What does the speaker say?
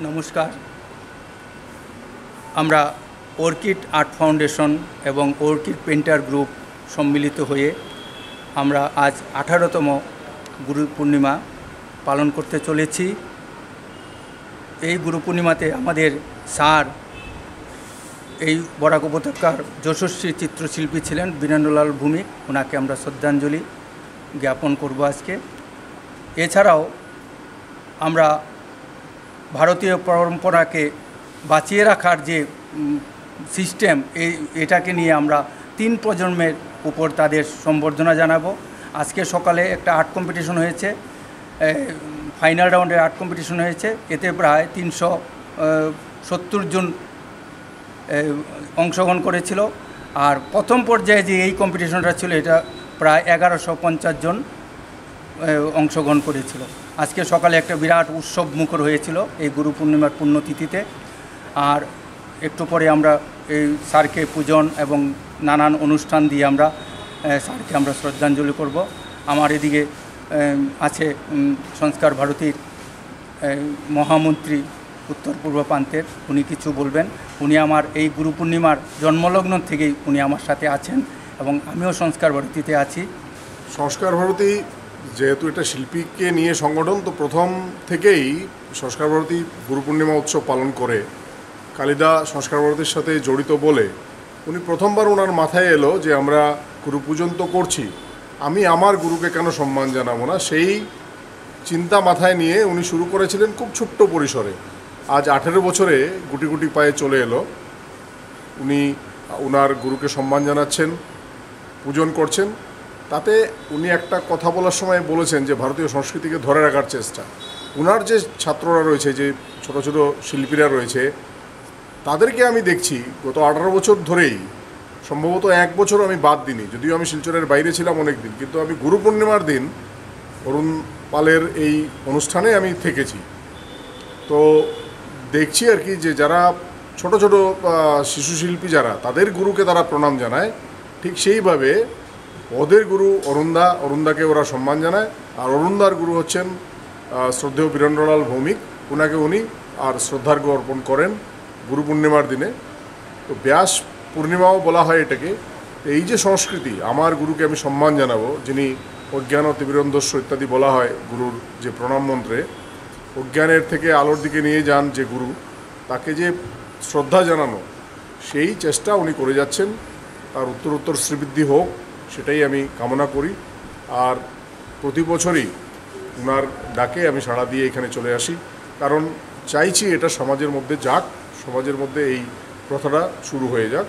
নমস্কার। আমরা orchid art foundation এবং অর্কিড পেন্টার গ্রুপ সম্মিলিত হয়ে আমরা আজ 18তম গুরু পূর্ণিমা পালন করতে চলেছি। এই গুরু পূর্ণিমাতে আমাদের স্যার এই বরাক উপত্যকার যশস্বী চিত্রশিল্পী ছিলেন বীরেন্দ্রলাল ভৌমিক। ওনাকে আমরা শ্রদ্ধাঞ্জলি জ্ঞাপন করব আজকে। এছাড়াও আমরা ভারতীয় পরম্পরাকে বাঁচিয়ে রাখার যে সিস্টেম এটাকে নিয়ে আমরা 3 প্রজন্মের উপর তাদের সম্বর্ধনা জানাবো। আজকে সকালে একটা আর্ট কম্পিটিশন হয়েছে, ফাইনাল রাউন্ডের আর্ট কম্পিটিশন হয়েছে। এতে প্রায় 370 জন অংশগ্রহণ করেছিল। আর প্রথম পর্যায়ে যে এই কম্পিটিশনটা ছিল এটা প্রায় 1150 জন অংশগ্রহণ করেছিল। আজকে সকালে একটা বিরাট উৎসব মুখর হয়েছিল এই গুরু পূর্ণিমার পুণ্যতিথিতে। আর একটু পরে আমরা এই স্যারকে পূজন এবং নানান অনুষ্ঠান দিয়ে আমরা স্যারকে আমরা শ্রদ্ধাঞ্জলি করব। আমার এদিকে আছে সংস্কার ভারতীর মহামন্ত্রী উত্তর পূর্ব প্রান্তের, উনি কিছু বলবেন। উনি আমার এই গুরু পূর্ণিমার জন্মলগ্ন থেকেই উনি আমার সাথে আছেন এবং আমিও সংস্কার ভারতীতে আছি। সংস্কার ভারতী যেহেতু এটা শিল্পীকে নিয়ে সংগঠন, তো প্রথম থেকেই সংস্কার ভারতী গুরু পূর্ণিমা উৎসব পালন করে। কালিদা সংস্কার ভারতীর সাথে জড়িত বলে উনি প্রথমবার ওনার মাথায় এলো যে আমরা গুরু পূজন তো করছি, আমি আমার গুরুকে কেন সম্মান জানাবো না। সেই চিন্তা মাথায় নিয়ে উনি শুরু করেছিলেন খুব ছোট্ট পরিসরে। আজ 18 বছরে গুটি গুটি পায়ে চলে এলো। উনি ওনার গুরুকে সম্মান জানাচ্ছেন, পূজন করছেন। তাতে উনি একটা কথা বলার সময় বলেছেন যে ভারতীয় সংস্কৃতিকে ধরে রাখার চেষ্টা। ওনার যে ছাত্ররা রয়েছে, যে ছোট ছোট শিল্পীরা রয়েছে, তাদেরকে আমি দেখছি গত 18 বছর ধরেই, সম্ভবত 1 বছর আমি বাদ দিইনি, যদিও আমি শিলচরের বাইরে ছিলাম অনেক দিন, কিন্তু আমি গুরু পূর্ণিমার দিন অরুণ পালের এই অনুষ্ঠানে আমি থেকেছি। তো দেখছি আর কি যে যারা ছোট ছোট শিশু শিল্পী যারা, তাদের গুরুকে তারা প্রণাম জানায়, ঠিক সেইভাবে ওদের গুরু অরুণদাকে ওরা সম্মান জানায়। আর অরুণদার গুরু হচ্ছেন শ্রদ্ধেয় বীরেন্দ্রলাল ভৌমিক। ওনাকে উনি আর শ্রদ্ধার্ঘ্য অর্পণ করেন গুরু পূর্ণিমার দিনে। তো ব্যাস পূর্ণিমাও বলা হয় এটাকে। এই যে সংস্কৃতি, আমার গুরুকে আমি সম্মান জানাবো, যিনি অজ্ঞান তিবিরন্ধস্য ইত্যাদি বলা হয় গুরুর যে প্রণাম মন্ত্রে, অজ্ঞানের থেকে আলোর দিকে নিয়ে যান যে গুরু, তাকে যে শ্রদ্ধা জানানো, সেই চেষ্টা উনি করে যাচ্ছেন। তার উত্তরোত্তর শ্রীবৃদ্ধি হোক, সেটাই আমি কামনা করি। আর প্রতি বছরই ওনার ডাকে আমি সাড়া দিয়ে এখানে চলে আসি, কারণ চাইছি এটা সমাজের মধ্যে যাক, সমাজের মধ্যে এই প্রথাটা শুরু হয়ে যাক।